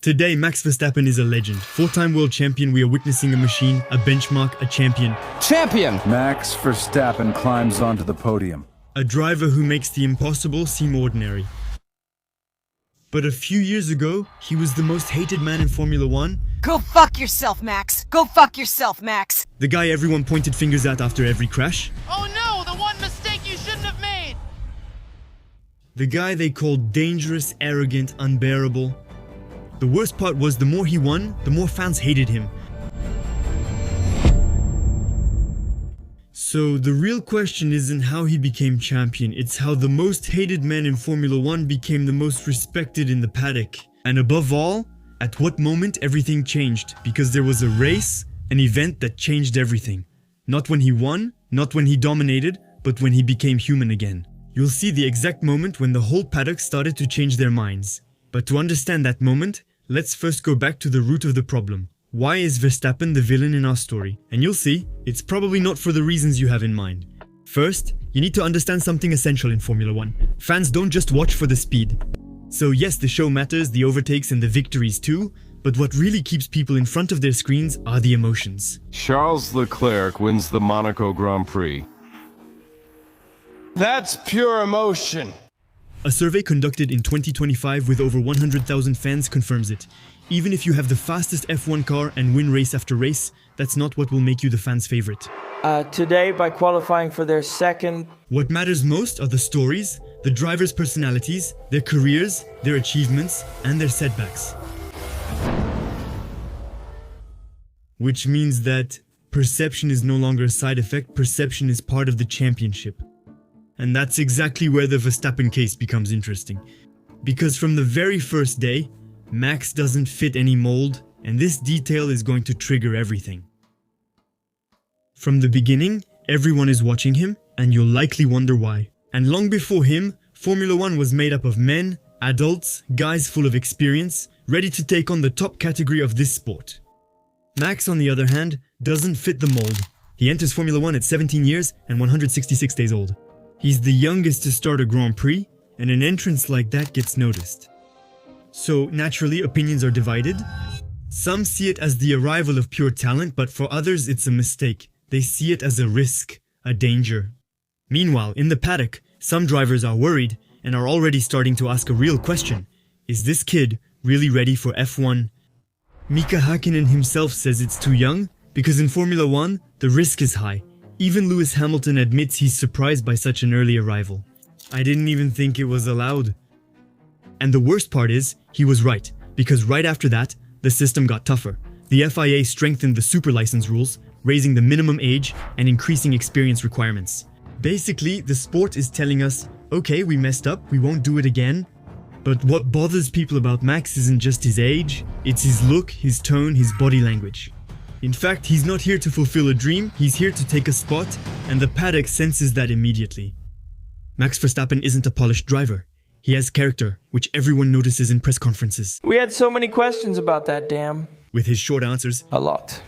Today, Max Verstappen is a legend. Four-time world champion, we are witnessing a machine, a benchmark, a champion. Champion! Max Verstappen climbs onto the podium. A driver who makes the impossible seem ordinary. But a few years ago, he was the most hated man in Formula One. Go fuck yourself, Max! Go fuck yourself, Max! The guy everyone pointed fingers at after every crash. Oh no, the one mistake you shouldn't have made! The guy they called dangerous, arrogant, unbearable. The worst part was the more he won, the more fans hated him. So the real question isn't how he became champion, it's how the most hated man in Formula One became the most respected in the paddock. And above all, at what moment everything changed, because there was a race, an event that changed everything. Not when he won, not when he dominated, but when he became human again. You'll see the exact moment when the whole paddock started to change their minds. But to understand that moment, let's first go back to the root of the problem. Why is Verstappen the villain in our story? And you'll see, it's probably not for the reasons you have in mind. First, you need to understand something essential in Formula One. Fans don't just watch for the speed. So yes, the show matters, the overtakes and the victories too, but what really keeps people in front of their screens are the emotions. Charles Leclerc wins the Monaco Grand Prix. That's pure emotion. A survey conducted in 2025 with over 100,000 fans confirms it. Even if you have the fastest F1 car and win race after race, that's not what will make you the fans' favorite. Today, by qualifying for their second... What matters most are the stories, the drivers' personalities, their careers, their achievements, and their setbacks. Which means that perception is no longer a side effect, perception is part of the championship. And that's exactly where the Verstappen case becomes interesting. Because from the very first day, Max doesn't fit any mold, and this detail is going to trigger everything. From the beginning, everyone is watching him, and you'll likely wonder why. And long before him, Formula One was made up of men, adults, guys full of experience, ready to take on the top category of this sport. Max, on the other hand, doesn't fit the mold. He enters Formula One at 17 years and 166 days old. He's the youngest to start a Grand Prix, and an entrance like that gets noticed. So naturally, opinions are divided. Some see it as the arrival of pure talent, but for others it's a mistake. They see it as a risk, a danger. Meanwhile, in the paddock, some drivers are worried and are already starting to ask a real question. Is this kid really ready for F1? Mika Hakkinen himself says it's too young, because in Formula One, the risk is high. Even Lewis Hamilton admits he's surprised by such an early arrival. I didn't even think it was allowed. And the worst part is, he was right, because right after that, the system got tougher. The FIA strengthened the super license rules, raising the minimum age and increasing experience requirements. Basically, the sport is telling us, okay, we messed up, we won't do it again. But what bothers people about Max isn't just his age, it's his look, his tone, his body language. In fact, he's not here to fulfill a dream, he's here to take a spot, and the paddock senses that immediately. Max Verstappen isn't a polished driver. He has character, which everyone notices in press conferences. We had so many questions about that, damn. With his short answers, A lot.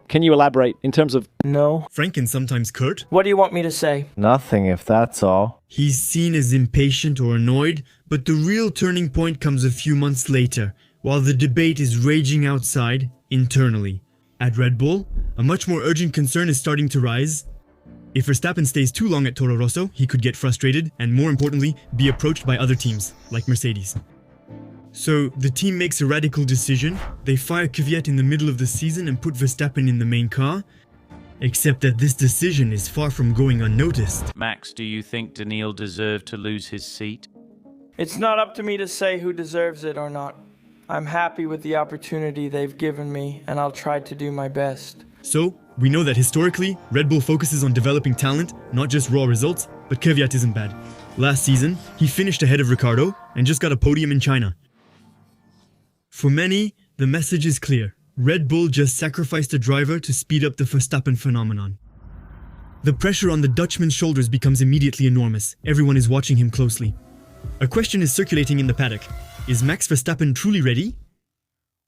Can you elaborate in terms of... No. frank and sometimes curt, What do you want me to say? Nothing, if that's all. he's seen as impatient or annoyed, but the real turning point comes a few months later, while the debate is raging outside, internally. At Red Bull, a much more urgent concern is starting to rise. If Verstappen stays too long at Toro Rosso, he could get frustrated and, more importantly, be approached by other teams, like Mercedes. So, the team makes a radical decision. They fire Kvyat in the middle of the season and put Verstappen in the main car. Except that this decision is far from going unnoticed. Max, do you think Daniil deserved to lose his seat? It's not up to me to say who deserves it or not. I'm happy with the opportunity they've given me, and I'll try to do my best. So, we know that historically, Red Bull focuses on developing talent, not just raw results, but Kvyat isn't bad. Last season, he finished ahead of Ricciardo and just got a podium in China. For many, the message is clear. Red Bull just sacrificed a driver to speed up the Verstappen phenomenon. The pressure on the Dutchman's shoulders becomes immediately enormous. Everyone is watching him closely. A question is circulating in the paddock. Is Max Verstappen truly ready?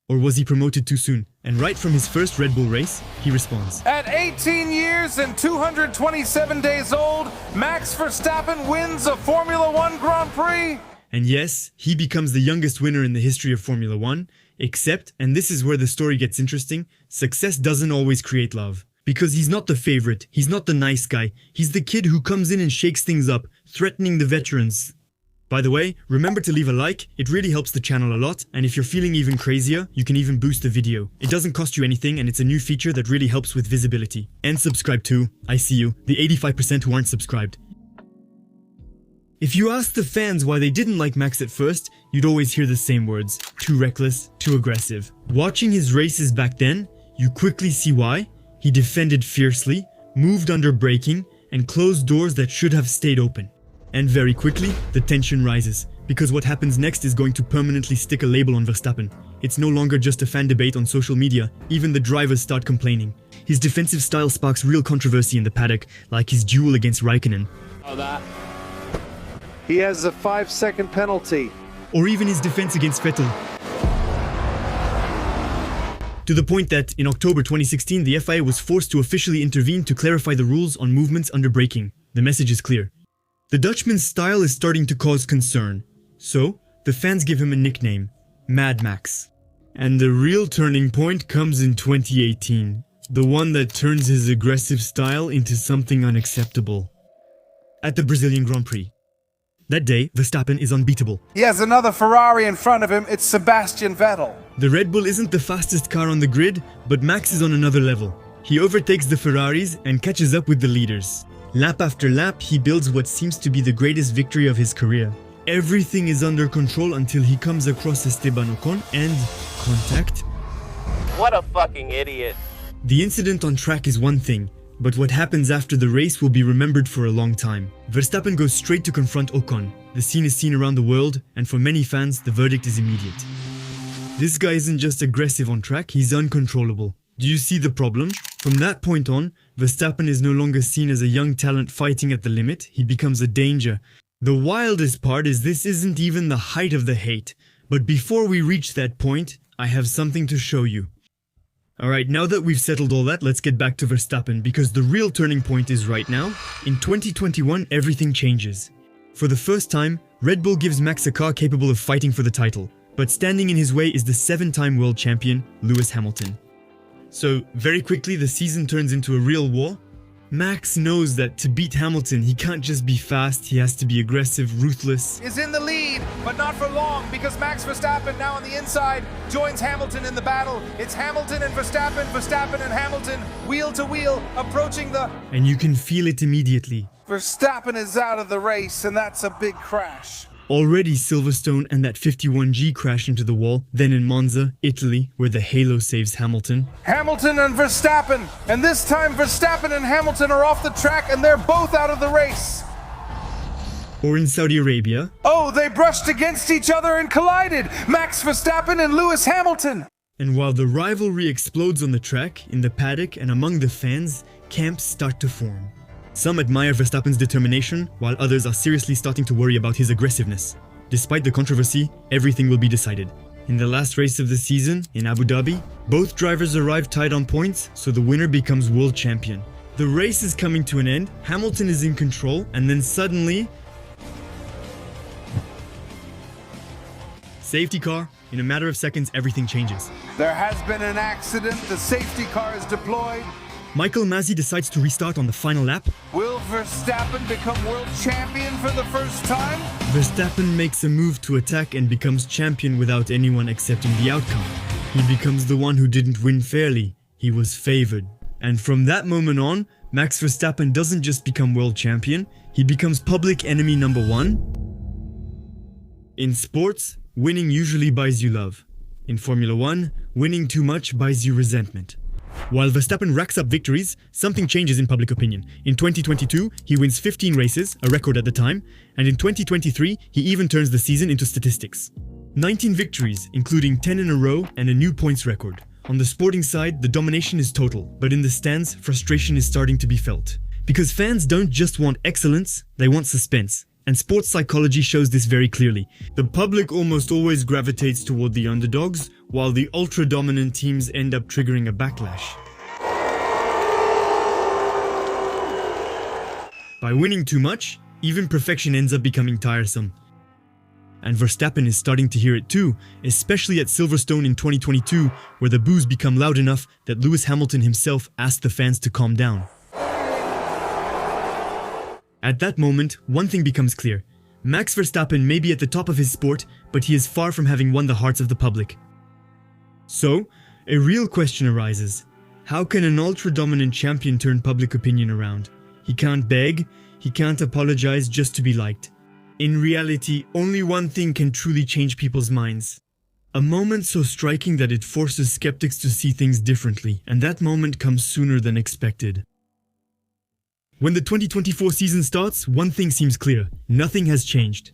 Or was he promoted too soon? And right from his first Red Bull race, he responds. At 18 years and 227 days old, Max Verstappen wins a Formula One Grand Prix. And yes, he becomes the youngest winner in the history of Formula One. Except, and this is where the story gets interesting, success doesn't always create love. Because he's not the favorite, he's not the nice guy, he's the kid who comes in and shakes things up, threatening the veterans. By the way, remember to leave a like, it really helps the channel a lot, and if you're feeling even crazier, you can even boost the video. It doesn't cost you anything and it's a new feature that really helps with visibility. And subscribe too, I see you, the 85% who aren't subscribed. If you ask the fans why they didn't like Max at first, you'd always hear the same words. Too reckless, too aggressive. Watching his races back then, you quickly see why. He defended fiercely, moved under braking, and closed doors that should have stayed open. And very quickly, the tension rises, because what happens next is going to permanently stick a label on Verstappen. It's no longer just a fan debate on social media, even the drivers start complaining. His defensive style sparks real controversy in the paddock, like his duel against Raikkonen. He has a 5-second penalty. Or even his defense against Vettel. To the point that, in October 2016, the FIA was forced to officially intervene to clarify the rules on movements under braking. The message is clear. The Dutchman's style is starting to cause concern. So, the fans give him a nickname, Mad Max. And the real turning point comes in 2018. The one that turns his aggressive style into something unacceptable. At the Brazilian Grand Prix. That day, Verstappen is unbeatable. He has another Ferrari in front of him. It's Sebastian Vettel. The Red Bull isn't the fastest car on the grid, but Max is on another level. He overtakes the Ferraris and catches up with the leaders. Lap after lap, he builds what seems to be the greatest victory of his career. Everything is under control until he comes across Esteban Ocon and contact. What a fucking idiot. The incident on track is one thing, but what happens after the race will be remembered for a long time. Verstappen goes straight to confront Ocon. The scene is seen around the world, and for many fans, the verdict is immediate. This guy isn't just aggressive on track, he's uncontrollable. Do you see the problem? From that point on, Verstappen is no longer seen as a young talent fighting at the limit, he becomes a danger. The wildest part is this isn't even the height of the hate. But before we reach that point, I have something to show you. Alright, now that we've settled all that, let's get back to Verstappen, because the real turning point is right now. In 2021, everything changes. For the first time, Red Bull gives Max a car capable of fighting for the title, but standing in his way is the 7-time world champion, Lewis Hamilton. So, very quickly the season turns into a real war. Max knows that to beat Hamilton, he can't just be fast, he has to be aggressive, ruthless. Is in the lead, but not for long, because Max Verstappen now on the inside joins Hamilton in the battle. It's Hamilton and Verstappen, Verstappen and Hamilton, wheel to wheel, approaching the... And you can feel it immediately. Verstappen is out of the race, and that's a big crash. Already Silverstone and that 51G crash into the wall, then in Monza, Italy, where the halo saves Hamilton. Hamilton and Verstappen, and this time Verstappen and Hamilton are off the track and they're both out of the race. Or in Saudi Arabia. Oh, they brushed against each other and collided! Max Verstappen and Lewis Hamilton! And while the rivalry explodes on the track, in the paddock and among the fans, camps start to form. Some admire Verstappen's determination, while others are seriously starting to worry about his aggressiveness. Despite the controversy, everything will be decided. In the last race of the season, in Abu Dhabi, both drivers arrive tied on points, so the winner becomes world champion. The race is coming to an end, Hamilton is in control, and then suddenly... Safety car. In a matter of seconds, everything changes. There has been an accident, the safety car is deployed. Michael Masi decides to restart on the final lap. Will Verstappen become world champion for the first time? Verstappen makes a move to attack and becomes champion without anyone accepting the outcome. He becomes the one who didn't win fairly. He was favored. And from that moment on, Max Verstappen doesn't just become world champion, he becomes public enemy number one. In sports, winning usually buys you love. In Formula 1, winning too much buys you resentment. While Verstappen racks up victories, something changes in public opinion. In 2022, he wins 15 races, a record at the time, and in 2023, he even turns the season into statistics. 19 victories, including 10 in a row and a new points record. On the sporting side, the domination is total, but in the stands, frustration is starting to be felt. Because fans don't just want excellence, they want suspense. And sports psychology shows this very clearly. The public almost always gravitates toward the underdogs, while the ultra-dominant teams end up triggering a backlash. By winning too much, even perfection ends up becoming tiresome. And Verstappen is starting to hear it too, especially at Silverstone in 2022, where the boos become loud enough that Lewis Hamilton himself asked the fans to calm down. At that moment, one thing becomes clear. Max Verstappen may be at the top of his sport, but he is far from having won the hearts of the public. So, a real question arises. How can an ultra-dominant champion turn public opinion around? He can't beg, he can't apologize just to be liked. In reality, only one thing can truly change people's minds. A moment so striking that it forces skeptics to see things differently, and that moment comes sooner than expected. When the 2024 season starts, one thing seems clear. Nothing has changed.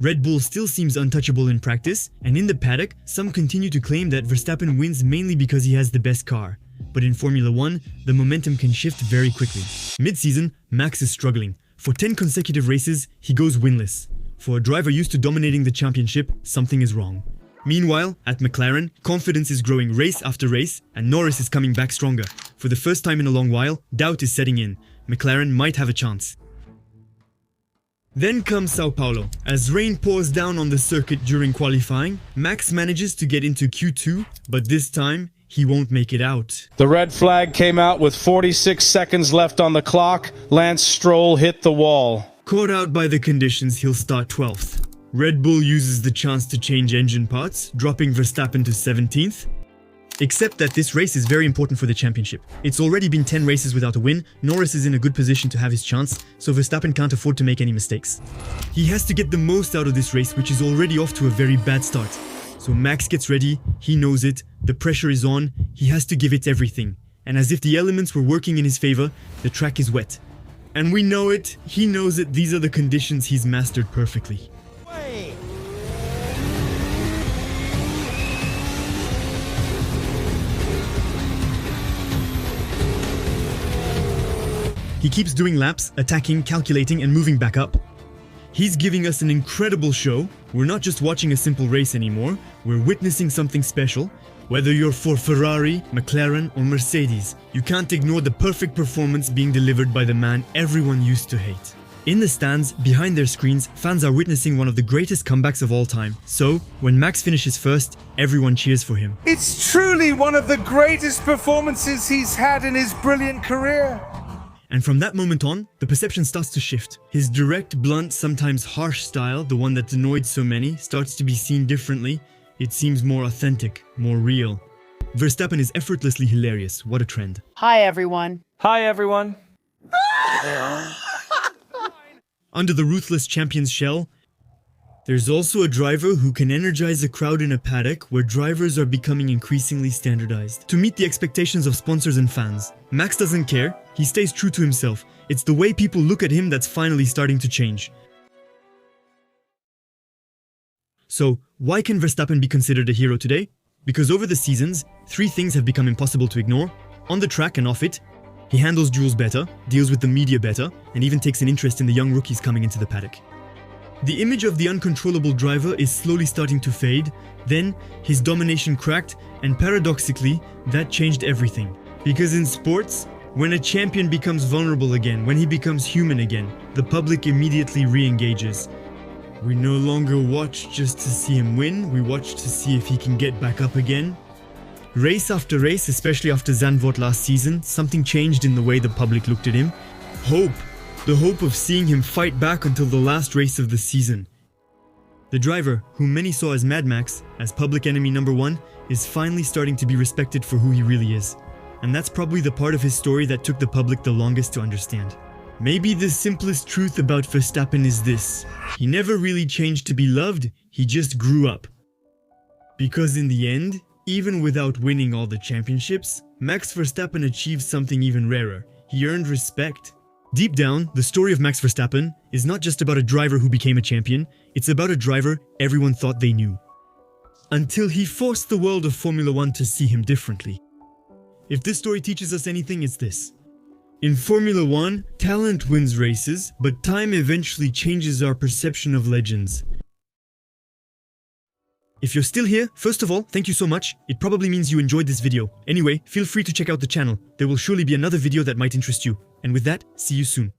Red Bull still seems untouchable in practice, and in the paddock, some continue to claim that Verstappen wins mainly because he has the best car. But in Formula 1, the momentum can shift very quickly. Mid-season, Max is struggling. For 10 consecutive races, he goes winless. For a driver used to dominating the championship, something is wrong. Meanwhile, at McLaren, confidence is growing race after race, and Norris is coming back stronger. For the first time in a long while, doubt is setting in. McLaren might have a chance. Then comes Sao Paulo. As rain pours down on the circuit during qualifying, Max manages to get into Q2, but this time, he won't make it out. The red flag came out with 46 seconds left on the clock. Lance Stroll hit the wall. Caught out by the conditions, he'll start 12th. Red Bull uses the chance to change engine parts, dropping Verstappen to 17th. Except that this race is very important for the championship. It's already been 10 races without a win, Norris is in a good position to have his chance, so Verstappen can't afford to make any mistakes. He has to get the most out of this race, which is already off to a very bad start. So Max gets ready, he knows it, the pressure is on, he has to give it everything. And as if the elements were working in his favor, the track is wet. And we know it, he knows it, these are the conditions he's mastered perfectly. He keeps doing laps, attacking, calculating, and moving back up. He's giving us an incredible show. We're not just watching a simple race anymore, we're witnessing something special. Whether you're for Ferrari, McLaren, or Mercedes, you can't ignore the perfect performance being delivered by the man everyone used to hate. In the stands, behind their screens, fans are witnessing one of the greatest comebacks of all time. So, when Max finishes first, everyone cheers for him. It's truly one of the greatest performances he's had in his brilliant career. And from that moment on, the perception starts to shift. His direct, blunt, sometimes harsh style, the one that annoyed so many, starts to be seen differently. It seems more authentic, more real. Verstappen is effortlessly hilarious. What a trend. Hi, everyone. Hi, everyone. Under the ruthless champion's shell, there's also a driver who can energize a crowd in a paddock where drivers are becoming increasingly standardized. To meet the expectations of sponsors and fans, Max doesn't care, he stays true to himself. It's the way people look at him that's finally starting to change. So, why can Verstappen be considered a hero today? Because over the seasons, 3 things have become impossible to ignore. On the track and off it, he handles duels better, deals with the media better, and even takes an interest in the young rookies coming into the paddock. The image of the uncontrollable driver is slowly starting to fade, then his domination cracked, and paradoxically, that changed everything. Because in sports, when a champion becomes vulnerable again, when he becomes human again, the public immediately re-engages. We no longer watch just to see him win, we watch to see if he can get back up again. Race after race, especially after Zandvoort last season, something changed in the way the public looked at him. Hope. The hope of seeing him fight back until the last race of the season. The driver, whom many saw as Mad Max, as public enemy number 1, is finally starting to be respected for who he really is. And that's probably the part of his story that took the public the longest to understand. Maybe the simplest truth about Verstappen is this: he never really changed to be loved, he just grew up. Because in the end, even without winning all the championships, Max Verstappen achieved something even rarer. He earned respect. Deep down, the story of Max Verstappen is not just about a driver who became a champion, it's about a driver everyone thought they knew. Until he forced the world of Formula 1 to see him differently. If this story teaches us anything, it's this. In Formula 1, talent wins races, but time eventually changes our perception of legends. If you're still here, first of all, thank you so much. It probably means you enjoyed this video. Anyway, feel free to check out the channel. There will surely be another video that might interest you. And with that, see you soon.